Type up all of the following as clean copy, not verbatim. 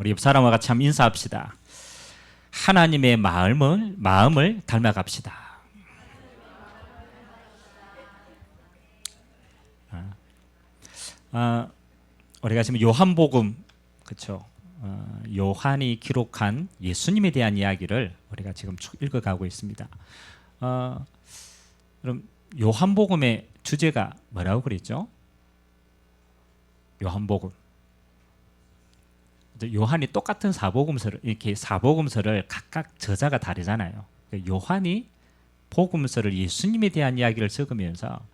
우리 옆 사람과 같이 한번 인사합시다. 하나님의 마음을 닮아갑시다. 우리가 지금 요한복음, 그렇죠? 요한이 기록한 예수님에 대한 이야기를 우리가 지금 쭉 읽어가고 있습니다. 그럼 요한복음의 주제가 뭐라고 그랬죠? 요한복음. 요한이 똑같은 사복음서를 각각 저자가 다르잖아요. 요한이 복음서를 예수님에 대한 이야기를 적으면서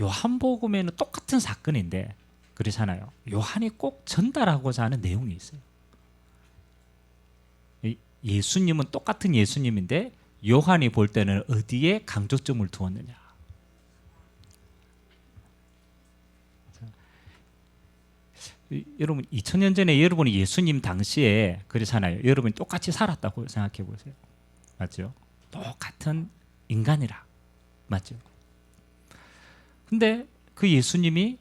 요한복음에는 똑같은 사건인데 그렇잖아요. 요한이 꼭 전달하고자 하는 내용이 있어요. 예수님은 똑같은 예수님인데 요한이 볼 때는 어디에 강조점을 두었느냐. 여러분 2000년 전에 여러분이 예수님 당시에 그렇잖아요. 여러분이 똑같이 살았다고 생각해 보세요. 맞죠? 똑같은 인간이라. 맞죠? 근데 그 예수님이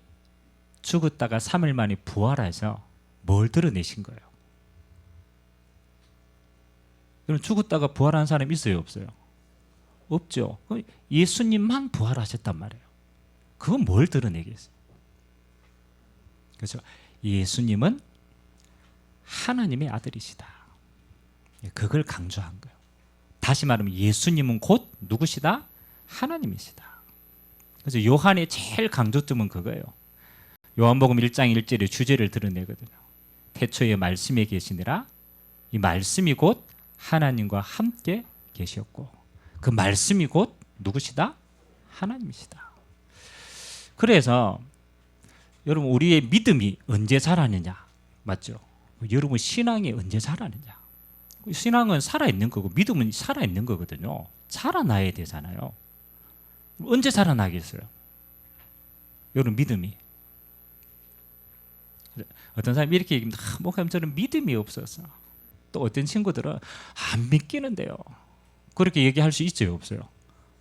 죽었다가 3일 만에 부활해서 뭘 드러내신 거예요? 그럼 죽었다가 부활한 사람 있어요, 없어요? 없죠. 예수님만 부활하셨단 말이에요. 그건 뭘 드러내겠어요? 그렇죠? 예수님은 하나님의 아들이시다. 그걸 강조한 거예요. 다시 말하면 예수님은 곧 누구시다? 하나님이시다. 그래서 요한의 제일 강조점은 그거예요. 요한복음 1장 1절의 주제를 드러내거든요. 태초에 말씀에 계시니라. 이 말씀이 곧 하나님과 함께 계셨고 그 말씀이 곧 누구시다? 하나님이시다. 그래서 여러분 우리의 믿음이 언제 자라느냐? 맞죠? 여러분 신앙이 언제 자라느냐? 신앙은 살아있는 거고 믿음은 살아있는 거거든요. 자라나야 되잖아요. 언제 자라나겠어요? 여러분 믿음이. 어떤 사람이 이렇게 얘기합니다. 목사님 저는 믿음이 없어서. 또 어떤 친구들은 안 믿기는데요. 그렇게 얘기할 수 있어요? 없어요?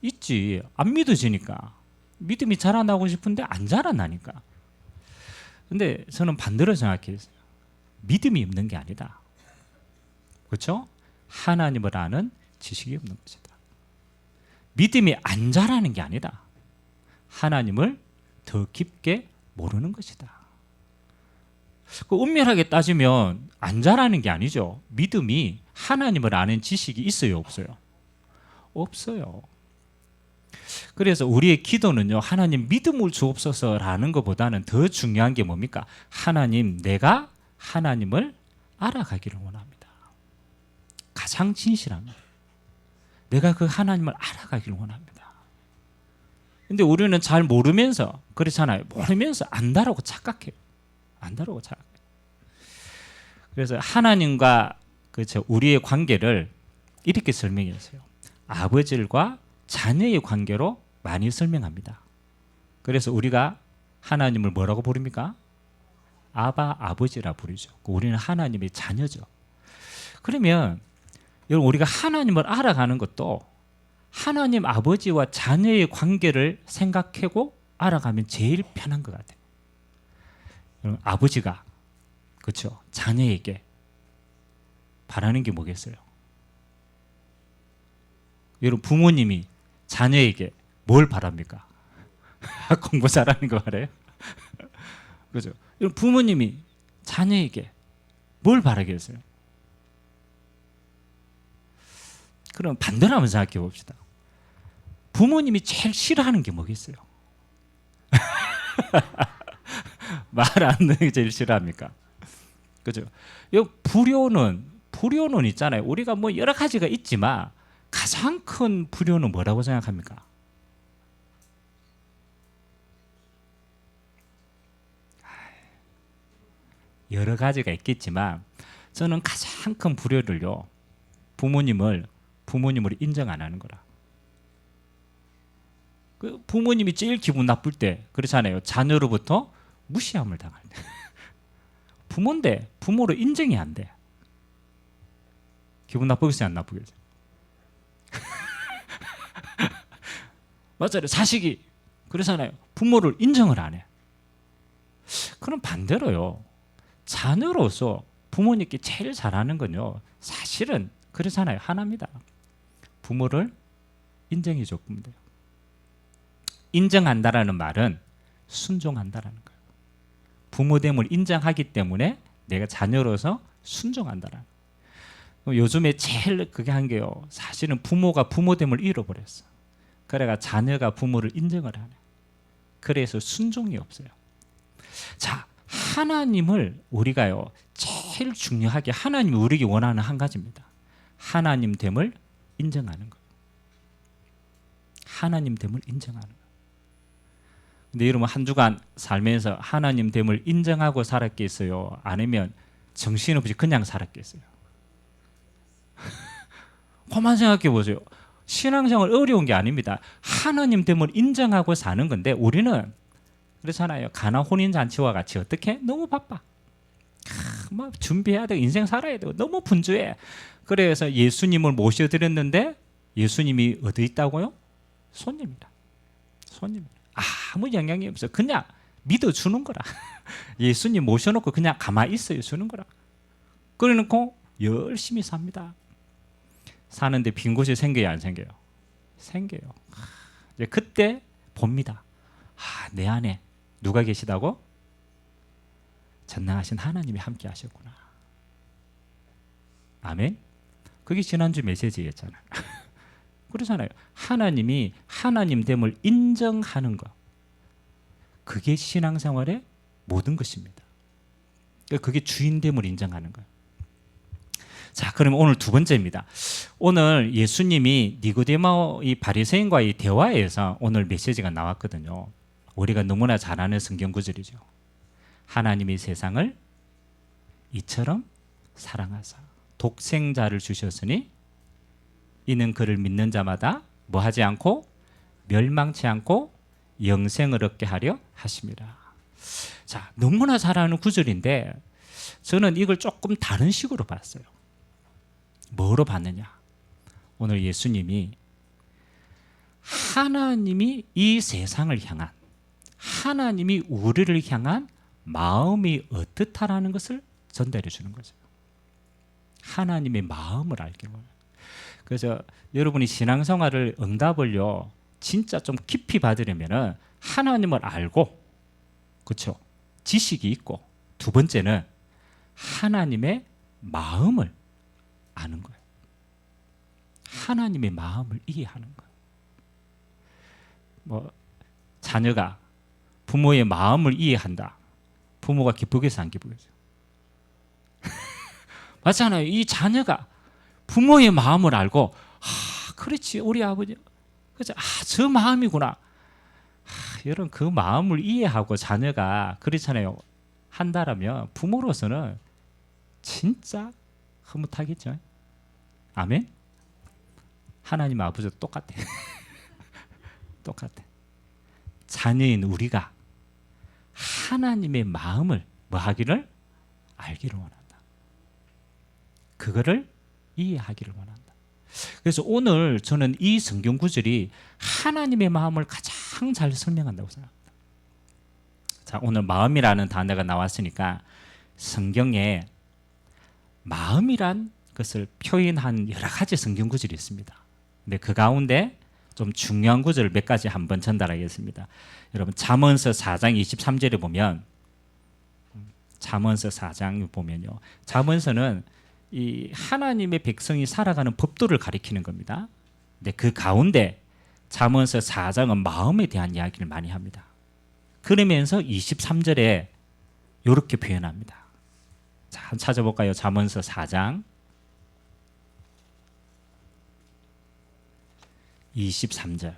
있지. 안 믿어지니까. 믿음이 자라나고 싶은데 안 자라나니까. 근데 저는 반대로 생각해요. 믿음이 없는 게 아니다. 그렇죠? 하나님을 아는 지식이 없는 것이다. 믿음이 안 자라는 게 아니다. 하나님을 더 깊게 모르는 것이다. 그 엄밀하게 따지면 안 자라는 게 아니죠. 믿음이 하나님을 아는 지식이 있어요, 없어요? 없어요. 그래서 우리의 기도는요, 하나님 믿음을 주옵소서라는 것보다는 더 중요한 게 뭡니까? 하나님, 내가 하나님을 알아가기를 원합니다. 가장 진실합니다. 내가 그 하나님을 알아가기를 원합니다. 근데 우리는 잘 모르면서 그렇잖아요. 모르면서 안다라고 착각해요. 안다라고 착각해요. 그래서 하나님과 그렇죠, 우리의 관계를 이렇게 설명했어요. 아버지와 자녀의 관계로 많이 설명합니다. 그래서 우리가 하나님을 뭐라고 부릅니까? 아바, 아버지라 부르죠. 우리는 하나님의 자녀죠. 그러면 여러분 우리가 하나님을 알아가는 것도 하나님 아버지와 자녀의 관계를 생각하고 알아가면 제일 편한 것 같아요. 여러분 아버지가 그렇죠, 자녀에게 바라는 게 뭐겠어요? 여러분 부모님이 자녀에게 뭘 바랍니까? 공부 잘하는 거 바래요? 그렇죠? 여러분 부모님이 자녀에게 뭘 바라겠어요? 그럼 반대로 한번 생각해 봅시다. 부모님이 제일 싫어하는 게 뭐겠어요? 말 안 듣는 게 제일 싫어합니까? 그죠? 불효는 있잖아요. 우리가 뭐 여러 가지가 있지만 가장 큰 불효는 뭐라고 생각합니까? 여러 가지가 있겠지만 저는 가장 큰 불효를요, 부모님을 인정 안 하는 거라. 그 부모님이 제일 기분 나쁠 때 그렇잖아요. 자녀로부터 무시함을 당할 때. 부모인데 부모로 인정이 안 돼. 기분 나쁘겠어요, 안 나쁘겠어요? 맞아요. 자식이 그러잖아요. 부모를 인정을 안 해. 그럼 반대로요, 자녀로서 부모님께 제일 잘하는 건요, 사실은 그렇잖아요. 하나입니다. 부모를 인정해 줬으면 돼요. 인정한다라는 말은 순종한다라는 거예요. 부모됨을 인정하기 때문에 내가 자녀로서 순종한다라는 거예요. 요즘에 제일 그게 한 게요, 사실은 부모가 부모됨을 잃어버렸어. 그래가 자녀가 부모를 인정을 하네. 그래서 순종이 없어요. 자, 하나님을 우리가요, 제일 중요하게 하나님이 우리에게 원하는 한 가지입니다. 하나님 됨을 인정하는 거예요. 하나님 됨을 인정하는 거예요. 근데 여러분, 한 주간 살면서 하나님 됨을 인정하고 살았겠어요? 아니면 정신없이 그냥 살았겠어요? 그만 생각해 보세요. 신앙생활 어려운 게 아닙니다. 하나님 됨을 인정하고 사는 건데, 우리는 그렇잖아요. 가나 혼인잔치와 같이 어떻게? 너무 바빠. 뭐 준비해야 되고 인생 살아야 되고 너무 분주해. 그래서 예수님을 모셔드렸는데 예수님이 어디 있다고요? 손님이다. 손님. 아무 영향이 없어. 그냥 믿어주는 거라. 예수님 모셔놓고 그냥 가만히 있어요. 주는 거라. 그래놓고 열심히 삽니다. 사는데 빈 곳이 생겨요, 안 생겨요? 생겨요. 이제 그때 봅니다. 내 안에 누가 계시다고? 전능하신 하나님이 함께 하셨구나. 아멘. 그게 지난주 메시지였잖아요. 그러잖아요. 하나님이 하나님됨을 인정하는 것, 그게 신앙생활의 모든 것입니다. 그게 주인됨을 인정하는 거예요. 자, 그러면 오늘 두 번째입니다. 오늘 예수님이 니고데모 이 바리새인과의 대화에서 오늘 메시지가 나왔거든요. 우리가 너무나 잘 아는 성경 구절이죠. 하나님이 세상을 이처럼 사랑하사 독생자를 주셨으니 이는 그를 믿는 자마다 뭐하지 않고 멸망치 않고 영생을 얻게 하려 하심이라. 자, 너무나 잘 아는 구절인데 저는 이걸 조금 다른 식으로 봤어요. 뭐로 봤느냐? 오늘 예수님이 하나님이 이 세상을 향한, 하나님이 우리를 향한 마음이 어떻다라는 것을 전달해 주는 거죠. 하나님의 마음을 알기로. 그래서 여러분이 신앙생활을 응답을요, 진짜 좀 깊이 받으려면은 하나님을 알고, 그렇죠? 지식이 있고, 두 번째는 하나님의 마음을 아는 거예요. 하나님의 마음을 이해하는 거예요. 뭐 자녀가 부모의 마음을 이해한다. 부모가 기쁘겠어, 안 기쁘겠어? 맞잖아요. 이 자녀가 부모의 마음을 알고, 그렇지, 우리 아버지, 그렇죠, 저 마음이구나. 여러분, 그 마음을 이해하고 자녀가 그렇잖아요. 한다라면 부모로서는 진짜 흐뭇하겠죠. 아멘. 하나님 아버지도 똑같아. 똑같아. 자녀인 우리가 하나님의 마음을 뭐 하기를 알기를 원한다. 그거를 이해하기를 원한다. 그래서 오늘 저는 이 성경 구절이 하나님의 마음을 가장 잘 설명한다고 생각합니다. 자, 오늘 마음이라는 단어가 나왔으니까 성경에 마음이란 것을 표현한 여러 가지 성경 구절이 있습니다. 근데 그 가운데 좀 중요한 구절을 몇 가지 한번 전달하겠습니다. 여러분, 잠언서 4장 23절에 보면, 잠언서 4장 보면요, 잠언서는 이 하나님의 백성이 살아가는 법도를 가리키는 겁니다. 근데 그 가운데 잠언서 4장은 마음에 대한 이야기를 많이 합니다. 그러면서 23절에 이렇게 표현합니다. 자, 한번 찾아볼까요? 잠언서 4장 23절.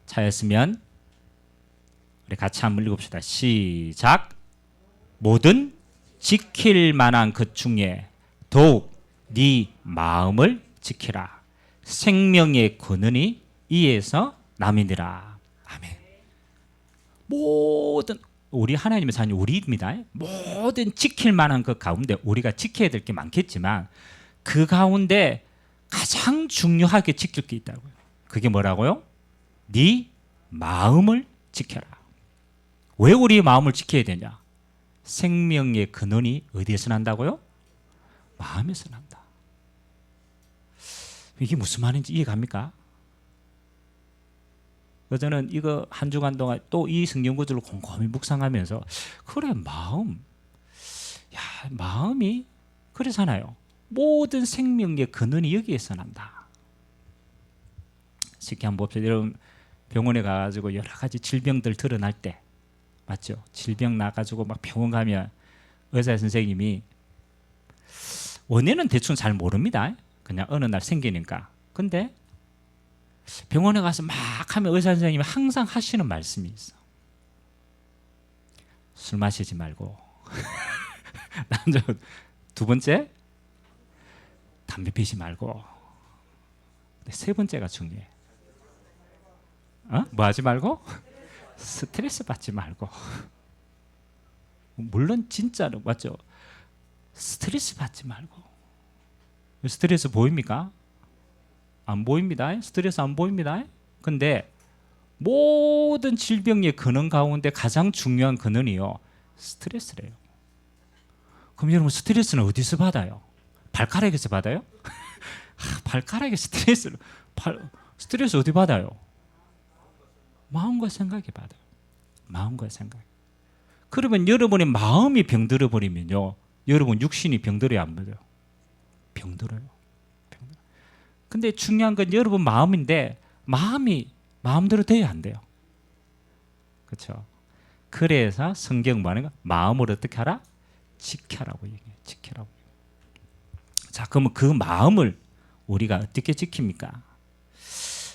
찾았으면 우리 같이 한번 읽읍시다. 시작. 모든 지킬 만한 것 중에 더욱 네 마음을 지키라. 생명의 근원이 이에서 남이니라. 아멘. 모든, 우리 하나님의 자녀, 우리입니다. 모든 지킬 만한 것 가운데 우리가 지켜야 될 게 많겠지만 그 가운데 가장 중요하게 지킬 게 있다고요. 그게 뭐라고요? 네 마음을 지켜라. 왜 우리의 마음을 지켜야 되냐? 생명의 근원이 어디에서 난다고요? 마음에서 난다. 이게 무슨 말인지 이해갑니까? 저는 이거 한 주간 동안 또 이 성경 구절을 곰곰이 묵상하면서 그래 마음이 그러잖아요. 모든 생명의 근원이 여기에서 난다. 쉽게 한번 봅시다. 여러분 병원에 가가지고 여러 가지 질병들 드러날 때 맞죠? 질병 나가지고 막 병원 가면 의사 선생님이 원인은 대충 잘 모릅니다. 그냥 어느 날 생기니까. 근데 병원에 가서 막 하면 의사 선생님이 항상 하시는 말씀이 있어. 술 마시지 말고. 두 번째, 담배 피지 말고. 세 번째가 중요해. 뭐 하지 말고? 스트레스 받지 말고. 물론 진짜로 맞죠? 스트레스 받지 말고. 스트레스 보입니까? 안 보입니다. 스트레스 안 보입니다. 근데 모든 질병의 근원 가운데 가장 중요한 근원이요, 스트레스래요. 그럼 여러분 스트레스는 어디서 받아요? 발가락에서 받아요? 발가락에 스트레스를 스트레스 어디 받아요? 마음과 생각에 받아요. 마음과 생각. 그러면 여러분의 마음이 병들어 버리면요, 여러분 육신이 병들어요, 안 병들어요? 병들어요. 근데 중요한 건 여러분 마음인데 마음이 마음대로 돼야 안 돼요. 그렇죠? 그래서 성경 말하는 거 마음을 어떻게 하라? 지켜라고 얘기해요. 지켜라고. 자, 그러면 그 마음을 우리가 어떻게 지킵니까?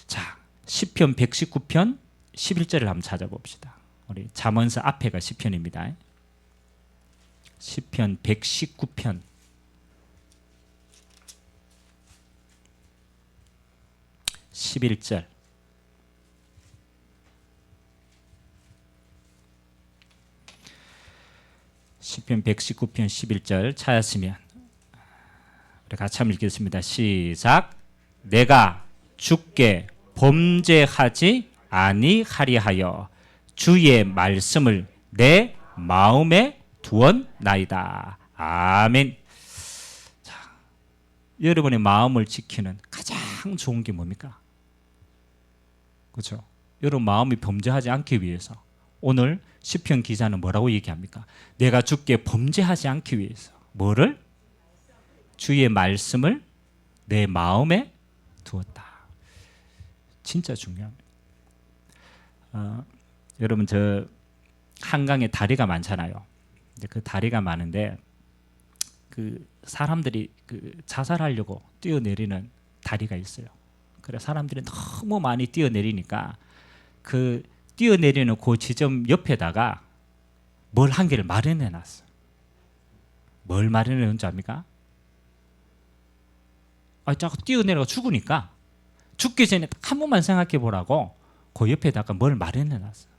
자, 시편 119편 11절을 한번 찾아봅시다. 우리 잠언서 앞에가 시편입니다. 시편 119편 11절. 시편 119편 11절 찾았으면 우리 같이 한번 읽겠습니다. 시작. 내가 주께 범죄하지 아니하리하여 주의 말씀을 내 마음에 두었나이다. 아멘. 자, 여러분의 마음을 지키는 가장 좋은 게 뭡니까? 그렇죠? 여러분 마음이 범죄하지 않기 위해서 오늘 시편 기자는 뭐라고 얘기합니까? 내가 주께 범죄하지 않기 위해서 뭐를? 주의 말씀을 내 마음에 두었다. 진짜 중요합니다. 여러분 저 한강에 다리가 많잖아요. 그 다리가 많은데 그 사람들이 그 자살하려고 뛰어내리는 다리가 있어요. 그래 사람들이 너무 많이 뛰어내리니까 그 뛰어내리는 그 지점 옆에다가 뭘 한 개를 마련해 놨어요. 뭘 마련해 놓은지 압니까? 자꾸 뛰어내려가 죽으니까 죽기 전에 딱 한 번만 생각해 보라고 그 옆에다가 뭘 마련해 놨어요.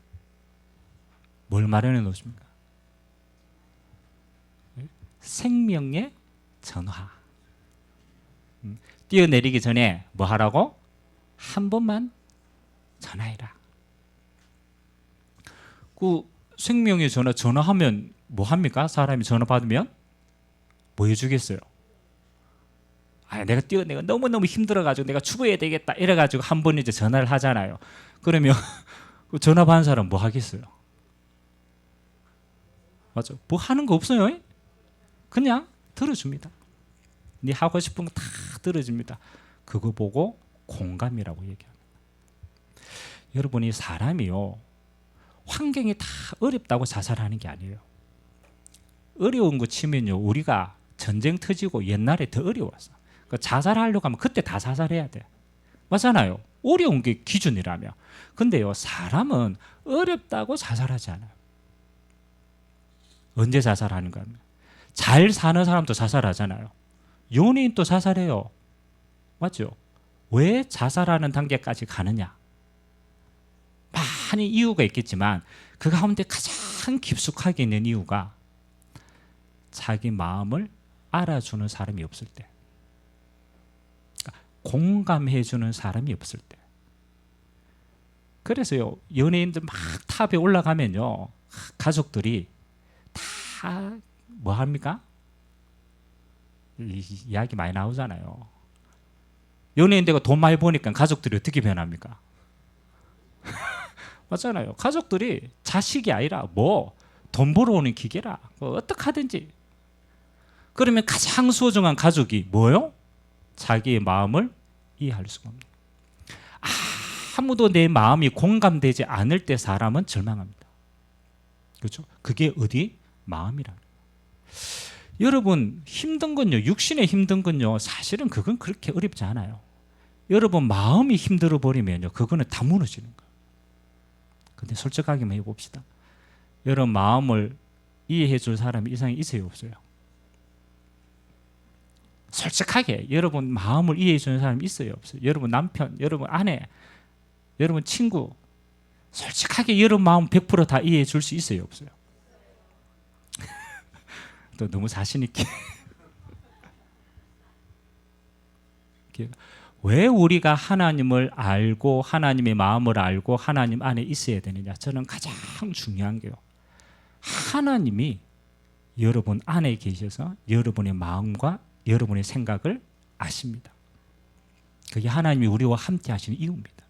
뭘 마련해 놓으십니까? 생명의 전화. 뛰어내리기 전에 뭐 하라고? 한 번만 전화해라. 그 생명의 전화하면 뭐 합니까? 사람이 전화 받으면 뭐 해주겠어요? 내가 뛰어내가 너무너무 힘들어가지고 내가 죽어야 되겠다 이래가지고 한 번 이제 전화를 하잖아요. 그러면 그 전화 받은 사람 뭐 하겠어요? 맞죠? 뭐 하는 거 없어요. 그냥 들어줍니다. 네 하고 싶은 거 다 들어줍니다. 그거 보고 공감이라고 얘기합니다. 여러분이 사람이요, 환경이 다 어렵다고 자살하는 게 아니에요. 어려운 거 치면요, 우리가 전쟁 터지고 옛날에 더 어려웠어. 그 자살하려고 하면 그때 다 자살해야 돼. 맞잖아요. 어려운 게 기준이라며. 근데요, 사람은 어렵다고 자살하지 않아요. 언제 자살하는가 하면 잘 사는 사람도 자살하잖아요. 연예인도 자살해요. 맞죠? 왜 자살하는 단계까지 가느냐? 많은 이유가 있겠지만 그 가운데 가장 깊숙하게 있는 이유가 자기 마음을 알아주는 사람이 없을 때, 공감해주는 사람이 없을 때. 그래서요, 연예인들 막 탑에 올라가면요, 가족들이 다 뭐 합니까? 이야기 많이 나오잖아요. 연예인들과 돈 많이 버니까 가족들이 어떻게 변합니까? 맞잖아요. 가족들이 자식이 아니라 뭐 돈 벌어오는 기계라. 뭐 어떻게 하든지. 그러면 가장 소중한 가족이 뭐요? 자기의 마음을 이해할 수가 없는. 아무도 내 마음이 공감되지 않을 때 사람은 절망합니다. 그렇죠? 그게 어디? 마음이라는. 여러분 힘든 건요, 육신의 힘든 건요, 사실은 그건 그렇게 어렵지 않아요. 여러분 마음이 힘들어 버리면요, 그거는 다 무너지는 거예요. 근데 솔직하게만 해봅시다. 여러분 마음을 이해해 줄 사람이 이상에 있어요, 없어요? 솔직하게 여러분 마음을 이해해 주는 사람이 있어요, 없어요? 여러분 남편, 여러분 아내, 여러분 친구, 솔직하게 여러분 마음 100% 다 이해해 줄 수 있어요, 없어요? 또 너무 자신 있게. 왜 우리가 하나님을 알고 하나님의 마음을 알고 하나님 안에 있어야 되느냐? 저는 가장 중요한 게요, 하나님이 여러분 안에 계셔서 여러분의 마음과 여러분의 생각을 아십니다. 그게 하나님이 우리와 함께 하시는 이유입니다.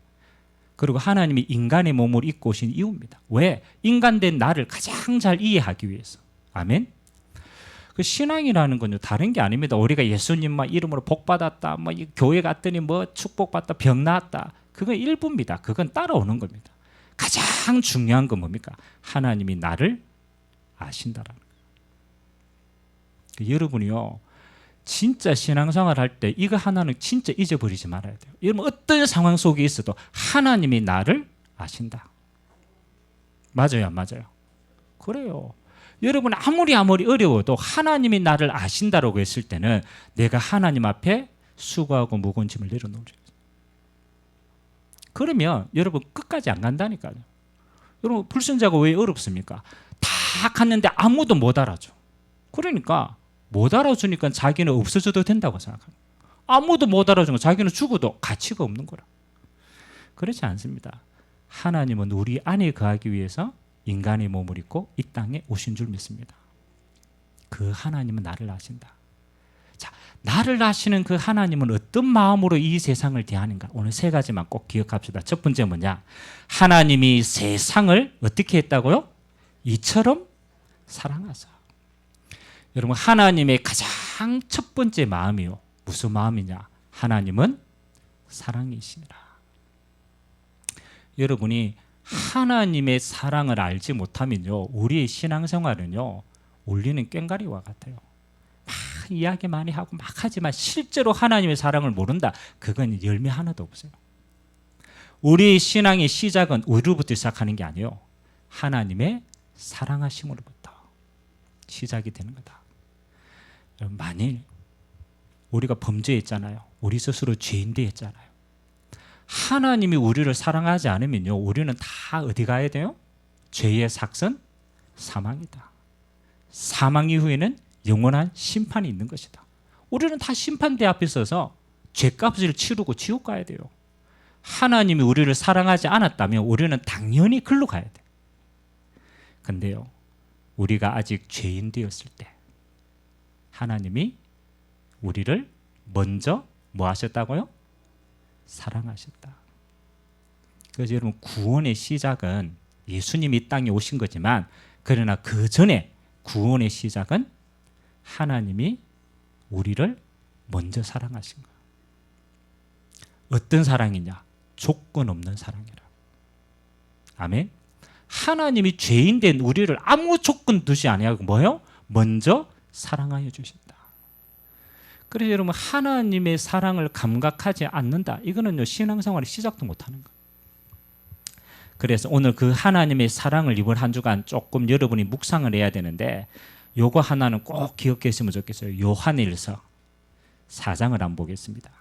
그리고 하나님이 인간의 몸을 입고 오신 이유입니다. 왜? 인간된 나를 가장 잘 이해하기 위해서. 아멘. 그 신앙이라는 건요, 다른 게 아닙니다. 우리가 예수님 이름으로 복 받았다, 교회 갔더니 축복받다, 병 나았다, 그건 일부입니다. 그건 따라오는 겁니다. 가장 중요한 건 뭡니까? 하나님이 나를 아신다라는 거예요. 여러분이요, 진짜 신앙생활 할 때 이거 하나는 진짜 잊어버리지 말아야 돼요. 여러분 어떤 상황 속에 있어도 하나님이 나를 아신다. 맞아요, 안 맞아요? 그래요. 여러분 아무리 어려워도 하나님이 나를 아신다라고 했을 때는 내가 하나님 앞에 수고하고 무거운 짐을 내려놓으죠. 그러면 여러분 끝까지 안 간다니까요. 여러분 불신자가 왜 어렵습니까? 다 갔는데 아무도 못 알아줘. 그러니까 못 알아주니까 자기는 없어져도 된다고 생각합니다. 아무도 못 알아주면 자기는 죽어도 가치가 없는 거라. 그렇지 않습니다. 하나님은 우리 안에 거하기 위해서 인간의 몸을 입고 이 땅에 오신 줄 믿습니다. 그 하나님은 나를 아신다. 자, 나를 아시는 그 하나님은 어떤 마음으로 이 세상을 대하는가? 오늘 세 가지만 꼭 기억합시다. 첫 번째 뭐냐? 하나님이 세상을 어떻게 했다고요? 이처럼 사랑하사. 여러분 하나님의 가장 첫 번째 마음이요, 무슨 마음이냐? 하나님은 사랑이시니라. 여러분이 하나님의 사랑을 알지 못하면요, 우리의 신앙생활은요 울리는 꽹과리와 같아요. 막 이야기 많이 하고 막 하지만 실제로 하나님의 사랑을 모른다, 그건 열매 하나도 없어요. 우리의 신앙의 시작은 우리로부터 시작하는 게 아니에요. 하나님의 사랑하심으로부터 시작이 되는 거다. 만일 우리가 범죄했잖아요. 우리 스스로 죄인되었잖아요. 하나님이 우리를 사랑하지 않으면요, 우리는 다 어디 가야 돼요? 죄의 삭선 사망이다. 사망 이후에는 영원한 심판이 있는 것이다. 우리는 다 심판대 앞에 서서 죄값을 치르고 지옥 가야 돼요. 하나님이 우리를 사랑하지 않았다면 우리는 당연히 글로 가야 돼. 근데요, 우리가 아직 죄인 되었을 때 하나님이 우리를 먼저 뭐 하셨다고요? 사랑하셨다. 그래서 여러분 구원의 시작은 예수님이 이 땅에 오신 거지만, 그러나 그 전에 구원의 시작은 하나님이 우리를 먼저 사랑하신 거예요. 어떤 사랑이냐? 조건 없는 사랑이라. 아멘. 하나님이 죄인 된 우리를 아무 조건 두지 아니하고 뭐요? 먼저 사랑하여 주신다. 그래서 여러분 하나님의 사랑을 감각하지 않는다, 이거는요 신앙생활의 시작도 못하는 거예요. 그래서 오늘 그 하나님의 사랑을 이번 한 주간 조금 여러분이 묵상을 해야 되는데, 요거 하나는 꼭 기억했으면 좋겠어요. 요한일서 4장을 한번 보겠습니다.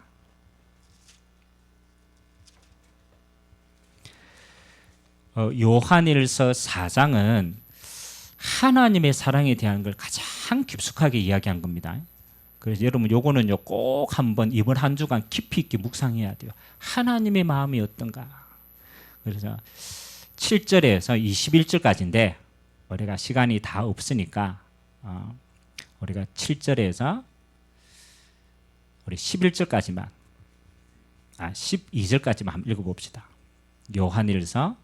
요한일서 4장은 하나님의 사랑에 대한 걸 가장 깊숙하게 이야기한 겁니다. 그래서 여러분 요거는요 꼭 한번 이번 한 주간 깊이 있게 묵상해야 돼요. 하나님의 마음이 어떤가. 그래서 7절에서 21절까지인데 우리가 시간이 다 없으니까 우리가 7절에서 우리 11절까지만 12절까지만 한번 읽어봅시다. 요한일서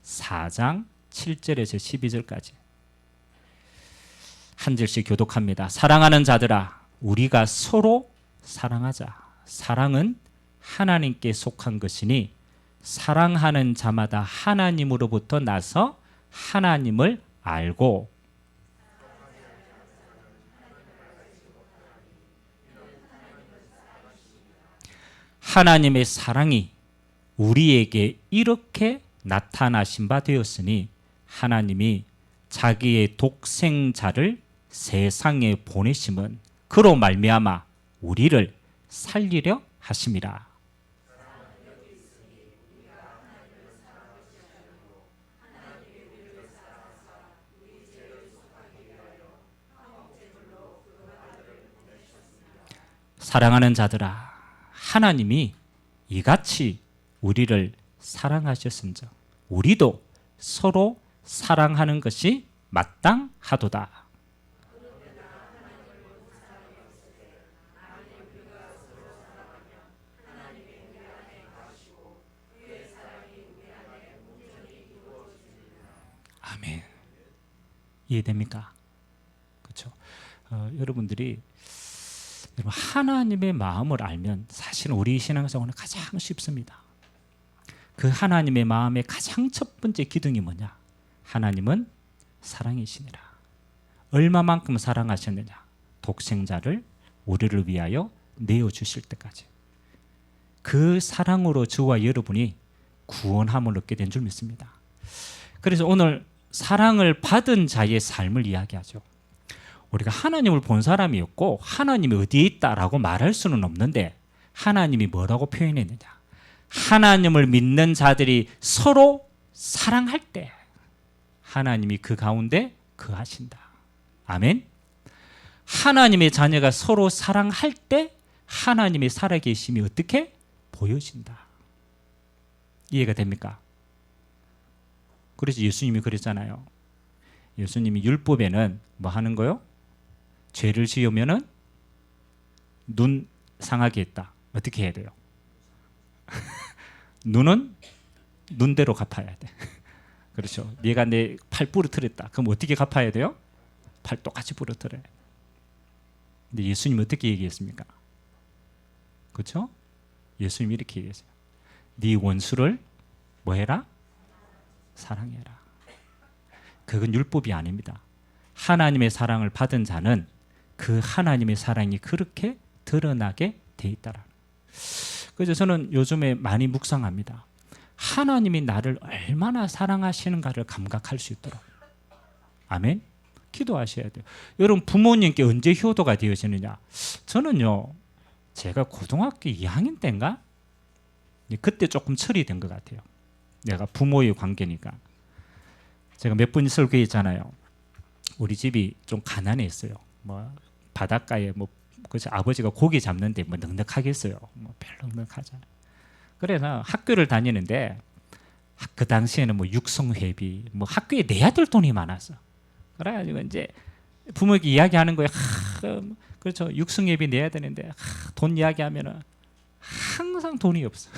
4장 7절에서 12절까지 한 절씩 교독합니다. 사랑하는 자들아, 우리가 서로 사랑하자. 사랑은 하나님께 속한 것이니 사랑하는 자마다 하나님으로부터 나서 하나님을 알고 하나님의 사랑이 우리에게 이렇게 나타나신 바 되었으니 하나님이 자기의 독생자를 세상에 보내심은 그로 말미암아 우리를 살리려 하심이라. 사랑하는 자들아, 하나님이 이같이 우리를 사랑하셨은즉 우리도 서로 사랑하는 것이 마땅하도다. 아멘. 이해됩니까? 그렇죠. 여러분들이 하나님의 마음을 알면 사실 우리 신앙생활은 가장 쉽습니다. 그 하나님의 마음의 가장 첫 번째 기둥이 뭐냐? 하나님은 사랑이시니라. 얼마만큼 사랑하셨느냐? 독생자를 우리를 위하여 내어주실 때까지. 그 사랑으로 저와 여러분이 구원함을 얻게 된 줄 믿습니다. 그래서 오늘 사랑을 받은 자의 삶을 이야기하죠. 우리가 하나님을 본 사람이었고 하나님이 어디에 있다라고 말할 수는 없는데 하나님이 뭐라고 표현했느냐? 하나님을 믿는 자들이 서로 사랑할 때 하나님이 그 가운데 거하신다. 아멘. 하나님의 자녀가 서로 사랑할 때 하나님의 살아계심이 어떻게 보여진다. 이해가 됩니까? 그래서 예수님이 그랬잖아요. 예수님이 율법에는 뭐 하는 거요? 죄를 지으면은 눈 상하게 했다. 어떻게 해야 돼요? 눈은 눈대로 갚아야 돼. 그렇죠. 네가 내 팔 부러뜨렸다. 그럼 어떻게 갚아야 돼요? 팔 똑같이 부러뜨려야 돼. 근데 예수님 어떻게 얘기했습니까? 그렇죠? 예수님이 이렇게 얘기했어요. 네 원수를 뭐 해라? 사랑해라. 그건 율법이 아닙니다. 하나님의 사랑을 받은 자는 그 하나님의 사랑이 그렇게 드러나게 돼 있다라. 그래서 저는 요즘에 많이 묵상합니다. 하나님이 나를 얼마나 사랑하시는가를 감각할 수 있도록. 아멘. 기도하셔야 돼요. 여러분 부모님께 언제 효도가 되어지느냐? 저는요, 제가 고등학교 2학년 때인가? 그때 조금 처리된 것 같아요. 내가 부모의 관계니까. 제가 몇 번 설교했잖아요. 우리 집이 좀 가난했어요. 뭐 바닷가에 뭐 그래서 아버지가 고기 잡는데 뭐 넉넉하겠어요. 뭐 별로 넉넉하잖아요. 그래서 학교를 다니는데 그 당시에는 뭐 육성회비 뭐 학교에 내야 될 돈이 많았어. 그래가지고 이제 부모에게 이야기하는 거예요. 그렇죠. 육성회비 내야 되는데 돈 이야기하면은 항상 돈이 없어.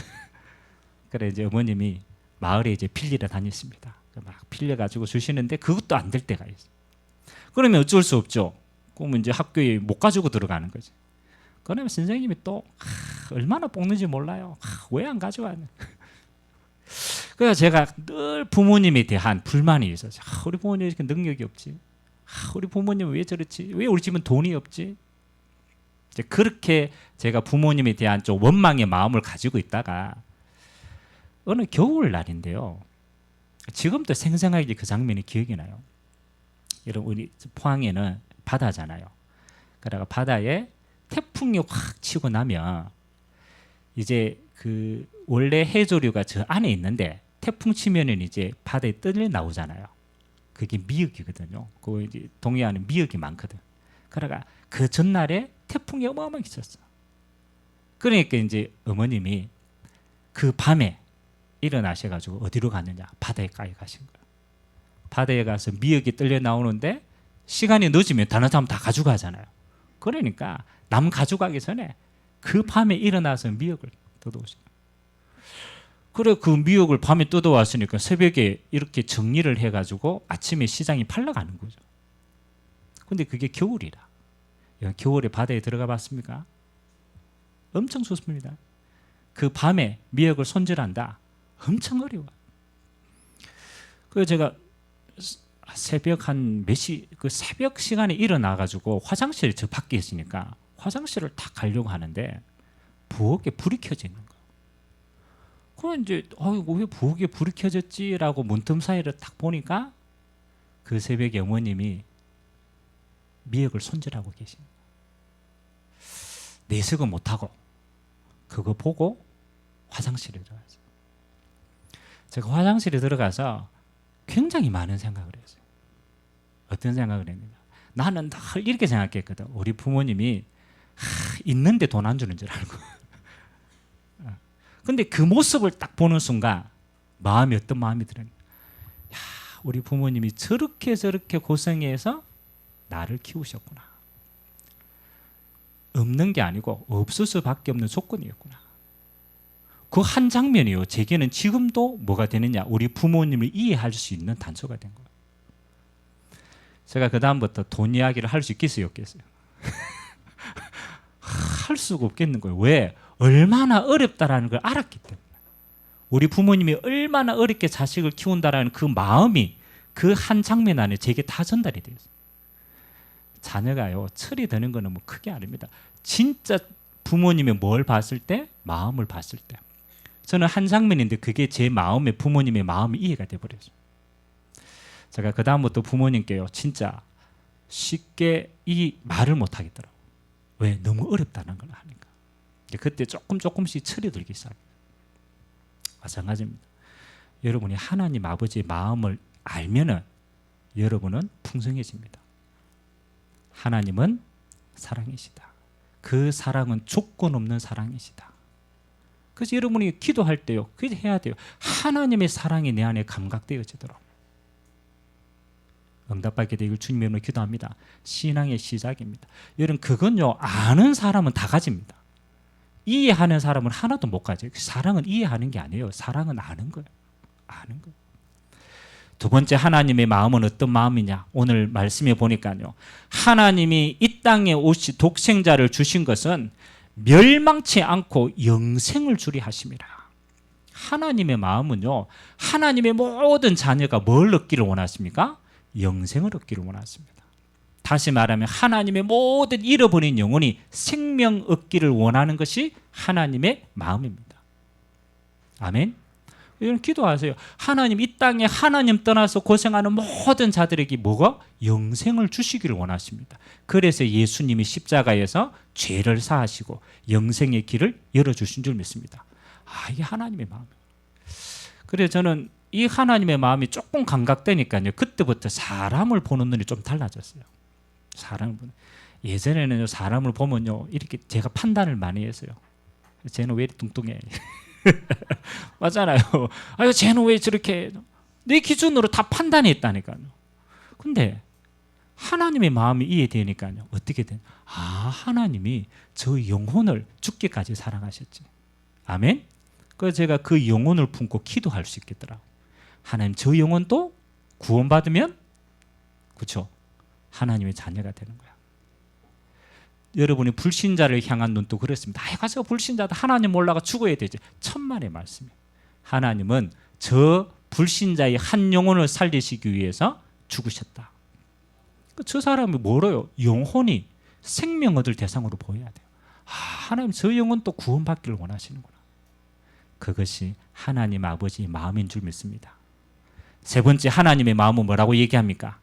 그래 이제 어머님이 마을에 이제 빌리러 다녔습니다. 막 빌려가지고 주시는데 그것도 안 될 때가 있어. 그러면 어쩔 수 없죠. 그러면 이제 학교에 못 가지고 들어가는 거지. 그러면 선생님이 또 얼마나 볶는지 몰라요. 왜 안 가져왔냐. 그래서 제가 늘 부모님에 대한 불만이 있어요. 우리 부모님 이렇게 능력이 없지. 우리 부모님은 왜 저렇지? 왜 우리 집은 돈이 없지? 이제 그렇게 제가 부모님에 대한 좀 원망의 마음을 가지고 있다가 어느 겨울날인데요. 지금도 생생하게 그 장면이 기억이 나요. 여러분 우리 포항에는 바다잖아요. 그러다가 바다에 태풍이 확 치고 나면 이제 그 원래 해조류가 저 안에 있는데 태풍 치면은 이제 바다에 떨려 나오잖아요. 그게 미역이거든요. 그 이제 동해안에 미역이 많거든. 그러다가 그 전날에 태풍이 어마어마하게 쳤어. 그러니까 이제 어머님이 그 밤에 일어나셔가지고 어디로 갔느냐? 바다에 가신 거예요. 바다에 가서 미역이 떨려 나오는데 시간이 늦으면 다른 사람 다 가져가잖아요. 그러니까 남 가져가기 전에 그 밤에 일어나서 미역을 뜯어오시고, 그래 그 미역을 밤에 뜯어왔으니까 새벽에 이렇게 정리를 해가지고 아침에 시장이 팔러가는 거죠. 근데 그게 겨울이라. 겨울에 바다에 들어가 봤습니까? 엄청 춥습니다. 그 밤에 미역을 손질한다. 엄청 어려워. 그래서 제가 새벽 한 몇 시, 그 새벽 시간에 일어나가지고 화장실에 저 밖에 있으니까 화장실을 딱 가려고 하는데 부엌에 불이 켜져 있는 거예요. 그럼 이제 왜 부엌에 불이 켜졌지라고 문틈 사이를 딱 보니까 그 새벽에 어머님이 미역을 손질하고 계신 거예요. 내색은 못하고 그거 보고 화장실에 들어갔어요. 제가 화장실에 들어가서 굉장히 많은 생각을 했어요. 어떤 생각을 했느냐. 나는 늘 이렇게 생각했거든. 우리 부모님이 있는데 돈 안 주는 줄 알고. 근데 그 모습을 딱 보는 순간 마음이 어떤 마음이 들어요. 야, 우리 부모님이 저렇게 고생해서 나를 키우셨구나. 없는 게 아니고 없을 수밖에 없는 조건이었구나. 그 한 장면이요. 제게는 지금도 뭐가 되느냐. 우리 부모님을 이해할 수 있는 단서가 된 거예요. 제가 그 다음부터 돈 이야기를 할 수 있겠어요, 없겠어요? 할 수가 없겠는 거예요. 왜? 얼마나 어렵다라는 걸 알았기 때문에. 우리 부모님이 얼마나 어렵게 자식을 키운다라는 그 마음이 그 한 장면 안에 제게 다 전달이 돼요. 자녀가요, 철이 드는 거는 뭐 크게 아닙니다. 진짜 부모님이 뭘 봤을 때? 마음을 봤을 때. 저는 한 장면인데 그게 제 마음에 부모님의 마음이 이해가 돼버렸어요. 제가 그 다음부터 부모님께요, 진짜 쉽게 이 말을 못 하겠더라고요. 왜? 너무 어렵다는 걸 하니까. 그때 조금씩 철이 들기 시작해요. 마찬가지입니다. 여러분이 하나님 아버지의 마음을 알면은 여러분은 풍성해집니다. 하나님은 사랑이시다. 그 사랑은 조건 없는 사랑이시다. 그래서 여러분이 기도할 때요, 그게 해야 돼요. 하나님의 사랑이 내 안에 감각되어지도록. 응답받게 되길 주님의 이름으로 기도합니다. 신앙의 시작입니다. 여러분, 그건요, 아는 사람은 다 가집니다. 이해하는 사람은 하나도 못 가져요. 사랑은 이해하는 게 아니에요. 사랑은 아는 거예요. 아는 거예요. 두 번째, 하나님의 마음은 어떤 마음이냐? 오늘 말씀에 보니까요, 하나님이 이 땅에 오시 독생자를 주신 것은 멸망치 않고 영생을 주리 하심이라. 하나님의 마음은요, 하나님의 모든 자녀가 뭘 얻기를 원하십니까? 영생을 얻기를 원하십니다. 다시 말하면 하나님의 모든 잃어버린 영혼이 생명 얻기를 원하는 것이 하나님의 마음입니다. 아멘. 여러분 기도하세요. 하나님, 이 땅에 하나님 떠나서 고생하는 모든 자들에게 뭐가? 영생을 주시기를 원하십니다. 그래서 예수님이 십자가에서 죄를 사하시고 영생의 길을 열어주신 줄 믿습니다. 이게 하나님의 마음이에요. 그래서 저는 이 하나님의 마음이 조금 감각되니까요, 그때부터 사람을 보는 눈이 좀 달라졌어요. 사람을 보는. 예전에는 사람을 보면요, 이렇게 제가 판단을 많이 했어요. 쟤는 왜 이렇게 뚱뚱해? 맞잖아요. 아유, 쟤는 왜 저렇게? 내 기준으로 다 판단했다니까요. 근데 하나님의 마음이 이해되니까요, 어떻게 된? 하나님이 저 영혼을 죽기까지 사랑하셨지. 아멘. 그래서 제가 그 영혼을 품고 기도할 수 있겠더라고요. 하나님, 저 영혼도 구원받으면, 그렇죠, 하나님의 자녀가 되는 거야. 여러분이 불신자를 향한 눈도 그렇습니다. 가서 불신자다, 하나님 몰라가 죽어야 되지. 천만의 말씀이에요. 하나님은 저 불신자의 한 영혼을 살리시기 위해서 죽으셨다. 저 사람이 뭐래요? 영혼이 생명 얻을 대상으로 보여야 돼요. 하나님, 저 영혼 또 구원받기를 원하시는구나. 그것이 하나님 아버지의 마음인 줄 믿습니다. 세 번째, 하나님의 마음은 뭐라고 얘기합니까?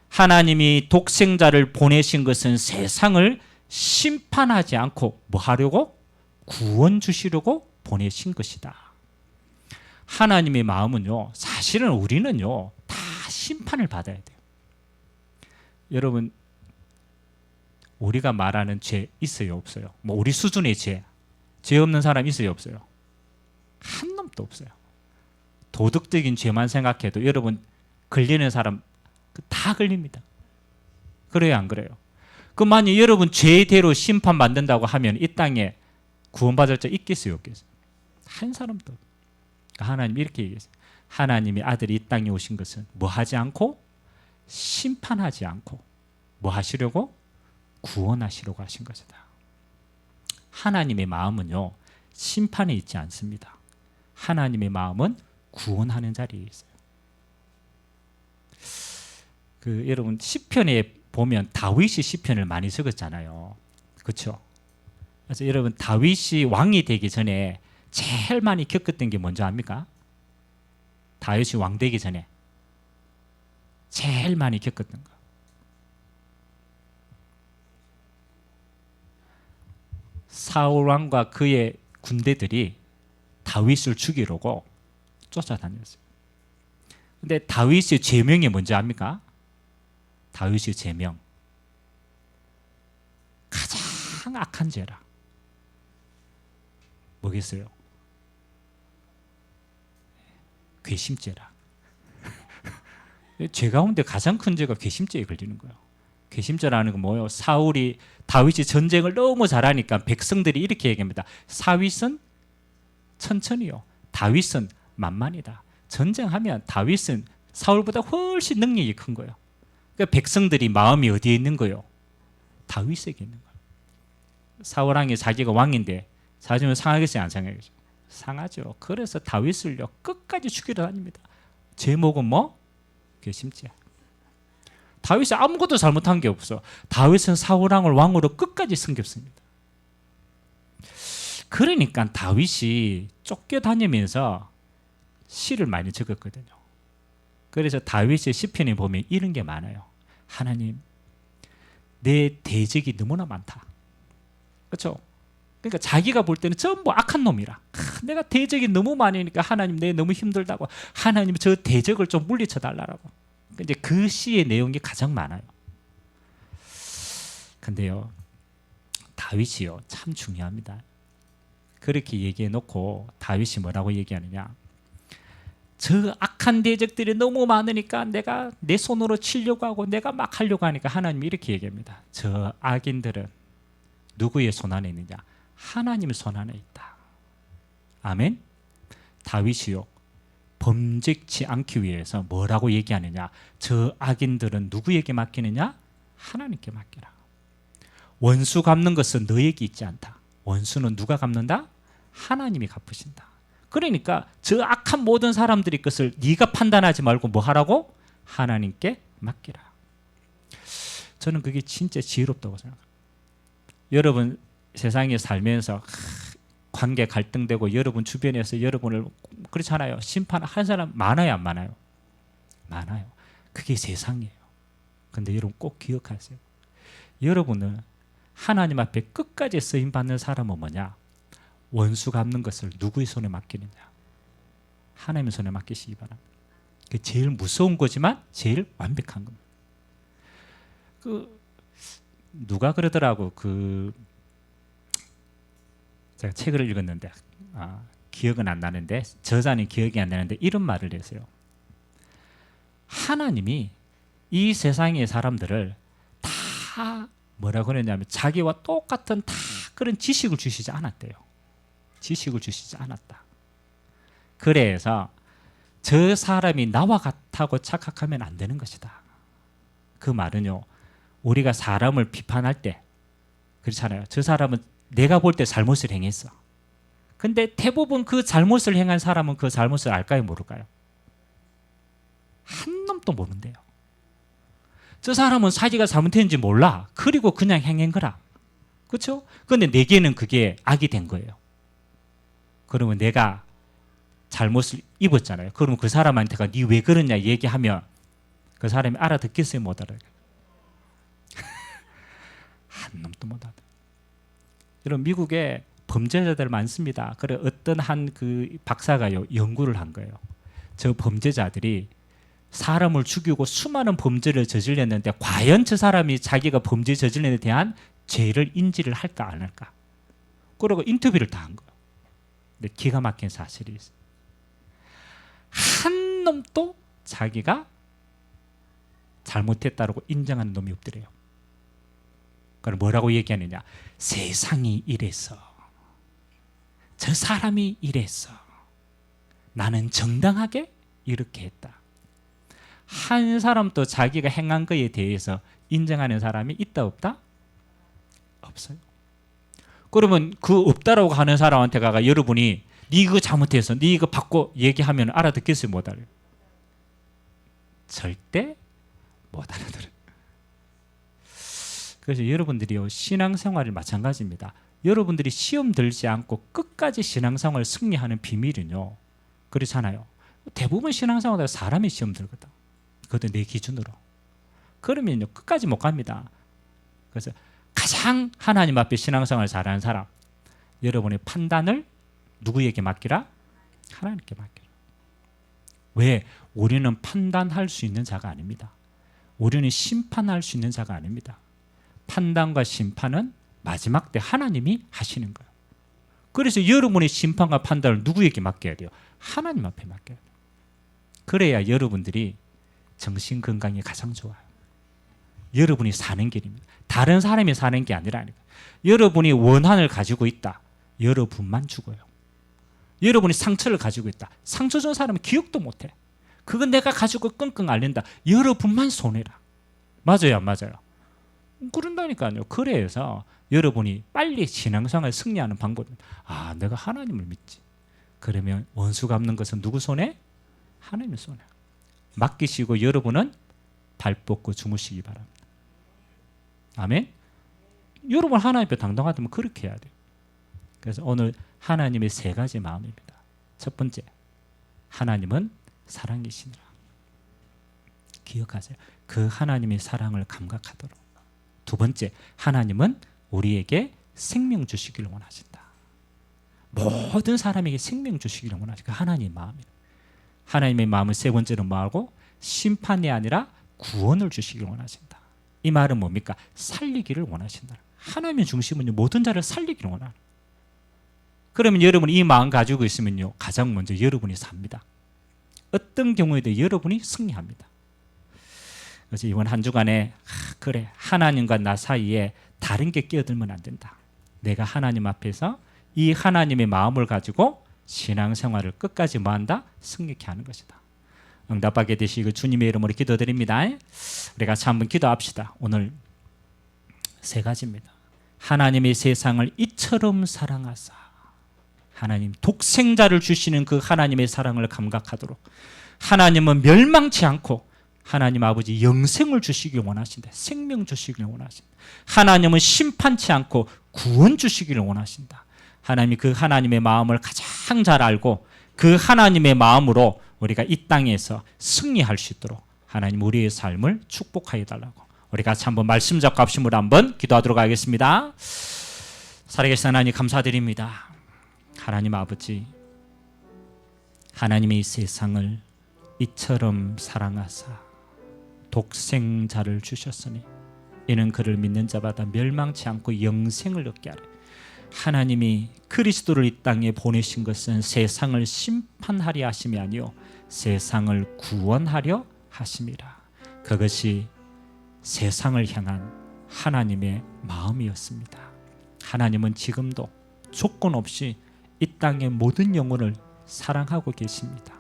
하나님이 독생자를 보내신 것은 세상을 심판하지 않고 뭐 하려고? 구원 주시려고 보내신 것이다. 하나님의 마음은요, 사실은 우리는요, 다 심판을 받아야 돼요. 여러분, 우리가 말하는 죄 있어요, 없어요? 뭐 우리 수준의 죄 없는 사람 있어요, 없어요? 한 놈도 없어요. 도덕적인 죄만 생각해도 여러분 걸리는 사람 다 걸립니다. 그래요, 안 그래요? 그 만약 여러분 죄대로 심판받는다고 하면 이 땅에 구원받을 자 있겠어요, 없겠어요? 한 사람도. 하나님 이렇게 얘기했어요. 하나님의 아들이 이 땅에 오신 것은 뭐 하지 않고 심판하지 않고 뭐 하시려고? 구원하시려고 하신 것이다. 하나님의 마음은요, 심판에 있지 않습니다. 하나님의 마음은 구원하는 자리에 있어요. 여러분 시편에 보면 다윗이 시편을 많이 적었잖아요. 그렇죠? 그래서 여러분 다윗이 왕이 되기 전에 제일 많이 겪었던 게 뭔지 압니까? 다윗이 왕 되기 전에 제일 많이 겪었던 거. 사울 왕과 그의 군대들이 다윗을 죽이려고 쫓아다녔어요. 근데 다윗의 죄명이 뭔지 압니까? 다윗의 죄명. 가장 악한 죄라. 뭐겠어요? 괘씸죄라. 죄 가운데 가장 큰 죄가 괘씸죄에 걸리는 거예요. 괘씸죄라는 건 뭐예요? 사울이 다윗이 전쟁을 너무 잘하니까 백성들이 이렇게 얘기합니다. 사윗은 천천히요, 다윗은 만만이다. 전쟁하면 다윗은 사울보다 훨씬 능력이 큰 거예요. 그러니까 백성들이 마음이 어디에 있는 거예요? 다윗에게 있는 거예요. 사울 왕이 자기가 왕인데 자주면 상하겠어요, 안 상하겠어요? 상하죠. 그래서 다윗을요 끝까지 죽이러 다닙니다. 제목은 뭐? 괘씸죄. 다윗이 아무것도 잘못한 게 없어. 다윗은 사울 왕을 왕으로 끝까지 섬겼습니다. 그러니까 다윗이 쫓겨다니면서 시를 많이 적었거든요. 그래서 다윗의 시편에 보면 이런 게 많아요. 하나님, 내 대적이 너무나 많다. 그렇죠? 그러니까 자기가 볼 때는 전부 악한 놈이라. 내가 대적이 너무 많으니까 하나님, 내 너무 힘들다고. 하나님, 저 대적을 좀 물리쳐 달라고. 이제 그 시의 내용이 가장 많아요. 근데요, 다윗이요 참 중요합니다. 그렇게 얘기해 놓고 다윗이 뭐라고 얘기하느냐? 저 악한 대적들이 너무 많으니까 내가 내 손으로 치려고 하고 내가 막 하려고 하니까 하나님이 이렇게 얘기합니다. 저 악인들은 누구의 손 안에 있느냐? 하나님의 손 안에 있다. 아멘. 다윗이요 범죄치 않기 위해서 뭐라고 얘기하느냐? 저 악인들은 누구에게 맡기느냐? 하나님께 맡기라. 원수 갚는 것은 너에게 있지 않다. 원수는 누가 갚는다? 하나님이 갚으신다. 그러니까 저 악한 모든 사람들의 것을 네가 판단하지 말고 뭐 하라고? 하나님께 맡기라. 저는 그게 진짜 지혜롭다고 생각합니다. 여러분 세상에 살면서 관계 갈등되고 여러분 주변에서 여러분을 그렇잖아요. 심판할 사람 많아요, 안 많아요? 많아요. 그게 세상이에요. 근데 여러분 꼭 기억하세요. 여러분은 하나님 앞에 끝까지 쓰임 받는 사람은 뭐냐? 원수 갚는 것을 누구의 손에 맡기느냐? 하나님의 손에 맡기시기 바랍니다. 그게 제일 무서운 거지만 제일 완벽한 겁니다. 누가 그러더라고. 제가 책을 읽었는데 기억은 안 나는데 저자는 기억이 안 나는데 이런 말을 했어요. 하나님이 이 세상의 사람들을 다 뭐라고 그러냐면 자기와 똑같은 다 그런 지식을 주시지 않았대요. 지식을 주시지 않았다. 그래서 저 사람이 나와 같다고 착각하면 안 되는 것이다. 그 말은요, 우리가 사람을 비판할 때 그렇잖아요. 저 사람은 내가 볼 때 잘못을 행했어. 근데 대부분 그 잘못을 행한 사람은 그 잘못을 알까요, 모를까요? 한 놈도 모른대요. 저 사람은 자기가 잘못했는지 몰라. 그리고 그냥 행한 거라. 그렇죠? 근데 내게는 그게 악이 된 거예요. 그러면 내가 잘못을 입었잖아요. 그러면 그 사람한테가 니 왜 그러냐 얘기하면 그 사람이 알아듣겠어요, 못 알아듣겠어요? 한 놈도 못 알아듣어요. 여러분 미국에 범죄자들 많습니다. 그래 어떤 한 그 박사가요 연구를 한 거예요. 저 범죄자들이 사람을 죽이고 수많은 범죄를 저질렀는데 과연 저 사람이 자기가 범죄 저질른 데 대한 죄를 인지를 할까 안 할까? 그러고 인터뷰를 다 한 거예요. 근데 기가 막힌 사실이 있어요. 한 놈도 자기가 잘못했다라고 인정하는 놈이 없더래요. 그럼 뭐라고 얘기하느냐? 세상이 이래서, 저 사람이 이래서, 나는 정당하게 이렇게 했다. 한 사람도 자기가 행한 것에 대해서 인정하는 사람이 있다 없다? 없어요. 그러면 그 없다라고 하는 사람한테 가가 여러분이 네 이거 잘못해서 네 이거 바꿔 얘기하면 알아듣겠어요? 못 알아요? 절대 못 알아들어요. 그래서 여러분들이요, 신앙생활이 마찬가지입니다. 여러분들이 시험 들지 않고 끝까지 신앙생활을 승리하는 비밀은요, 그렇잖아요. 대부분 신앙생활에 사람이 시험 들거든. 그것도 내 기준으로. 그러면요, 끝까지 못 갑니다. 그래서 가장 하나님 앞에 신앙생활을 잘하는 사람, 여러분의 판단을 누구에게 맡기라? 하나님께 맡기라. 왜? 우리는 판단할 수 있는 자가 아닙니다. 우리는 심판할 수 있는 자가 아닙니다. 판단과 심판은 마지막 때 하나님이 하시는 거예요. 그래서 여러분의 심판과 판단을 누구에게 맡겨야 돼요? 하나님 앞에 맡겨야 돼요. 그래야 여러분들이 정신 건강이 가장 좋아요. 여러분이 사는 길입니다. 다른 사람이 사는 게 아니라니까. 여러분이 원한을 가지고 있다. 여러분만 죽어요. 여러분이 상처를 가지고 있다. 상처 준 사람은 기억도 못해. 그건 내가 가지고 끙끙 앓는다. 여러분만 손해라. 맞아요, 안 맞아요? 그런다니까요. 그래서 여러분이 빨리 신앙생활 승리하는 방법은, 아, 내가 하나님을 믿지. 그러면 원수 갚는 것은 누구 손에? 하나님 손에. 맡기시고 여러분은 발 뻗고 주무시기 바랍니다. 아멘. 여러분 하나님 앞에 당당하다면 그렇게 해야 돼요. 그래서 오늘 하나님의 세 가지 마음입니다. 첫 번째, 하나님은 사랑이시니라. 기억하세요. 그 하나님의 사랑을 감각하도록. 두 번째, 하나님은 우리에게 생명 주시기를 원하신다. 모든 사람에게 생명 주시기를 원하신다. 그 하나님의 마음이에요. 하나님의 마음은 세 번째로 뭐하고? 심판이 아니라 구원을 주시기를 원하신다. 이 말은 뭡니까? 살리기를 원하신다. 하나님의 중심은 모든 자를 살리기를 원하는. 그러면 여러분이 이 마음 가지고 있으면요, 가장 먼저 여러분이 삽니다. 어떤 경우에도 여러분이 승리합니다. 그래서 이번 한 주간에 그래, 하나님과 나 사이에 다른 게 끼어들면 안 된다. 내가 하나님 앞에서 이 하나님의 마음을 가지고 신앙생활을 끝까지 뭐한다? 승리케 하는 것이다. 응답하게 되시고 주님의 이름으로 기도드립니다. 우리 같이 한번 기도합시다. 오늘 세 가지입니다. 하나님의 세상을 이처럼 사랑하사, 하나님 독생자를 주시는 그 하나님의 사랑을 감각하도록, 하나님은 멸망치 않고 하나님 아버지 영생을 주시길 원하신다. 생명 주시길 원하신다. 하나님은 심판치 않고 구원 주시기를 원하신다. 하나님이 그 하나님의 마음을 가장 잘 알고 그 하나님의 마음으로 우리가 이 땅에서 승리할 수 있도록 하나님 우리의 삶을 축복하여 달라고, 우리 같이 한번 말씀 잡고 합심으로 한번 기도하도록 하겠습니다. 살아계신 하나님 감사드립니다. 하나님 아버지, 하나님의 세상을 이처럼 사랑하사 독생자를 주셨으니 이는 그를 믿는 자마다 멸망치 않고 영생을 얻게 하려. 하나님이 그리스도를 이 땅에 보내신 것은 세상을 심판하려 하심이 아니요 세상을 구원하려 하심이라. 그것이 세상을 향한 하나님의 마음이었습니다. 하나님은 지금도 조건 없이 이 땅의 모든 영혼을 사랑하고 계십니다.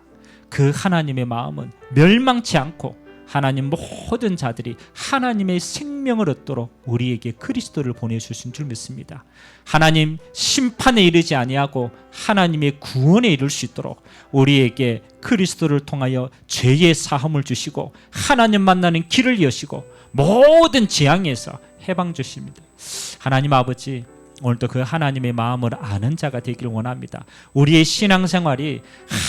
그 하나님의 마음은 멸망치 않고 하나님 모든 자들이 하나님의 생명을 얻도록 우리에게 그리스도를 보내주신 줄 믿습니다. 하나님 심판에 이르지 아니하고 하나님의 구원에 이를 수 있도록 우리에게 그리스도를 통하여 죄의 사함을 주시고 하나님 만나는 길을 여시고 모든 재앙에서 해방 주십니다. 하나님 아버지, 오늘도 그 하나님의 마음을 아는 자가 되기를 원합니다. 우리의 신앙생활이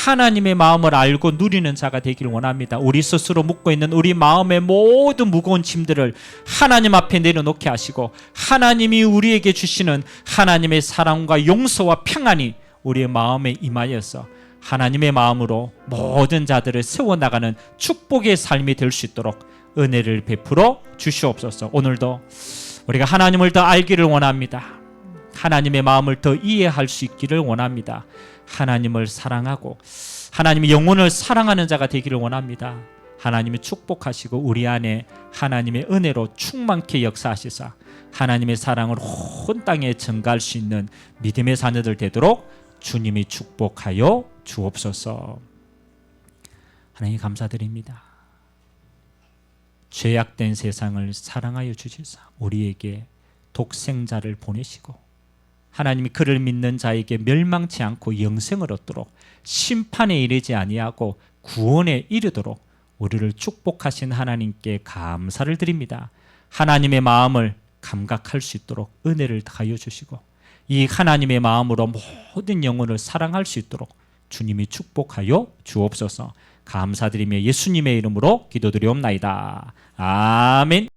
하나님의 마음을 알고 누리는 자가 되기를 원합니다. 우리 스스로 묻고 있는 우리 마음의 모든 무거운 짐들을 하나님 앞에 내려놓게 하시고 하나님이 우리에게 주시는 하나님의 사랑과 용서와 평안이 우리의 마음에 임하여서 하나님의 마음으로 모든 자들을 세워나가는 축복의 삶이 될 수 있도록 은혜를 베풀어 주시옵소서. 오늘도 우리가 하나님을 더 알기를 원합니다. 하나님의 마음을 더 이해할 수 있기를 원합니다. 하나님을 사랑하고 하나님의 영혼을 사랑하는 자가 되기를 원합니다. 하나님이 축복하시고 우리 안에 하나님의 은혜로 충만케 역사하시사 하나님의 사랑을 온 땅에 전가할 수 있는 믿음의 자녀들 되도록 주님이 축복하여 주옵소서. 하나님 감사드립니다. 죄악된 세상을 사랑하여 주시사 우리에게 독생자를 보내시고 하나님이 그를 믿는 자에게 멸망치 않고 영생을 얻도록 심판에 이르지 아니하고 구원에 이르도록 우리를 축복하신 하나님께 감사를 드립니다. 하나님의 마음을 감각할 수 있도록 은혜를 하여 주시고 이 하나님의 마음으로 모든 영혼을 사랑할 수 있도록 주님이 축복하여 주옵소서. 감사드리며 예수님의 이름으로 기도드리옵나이다. 아멘.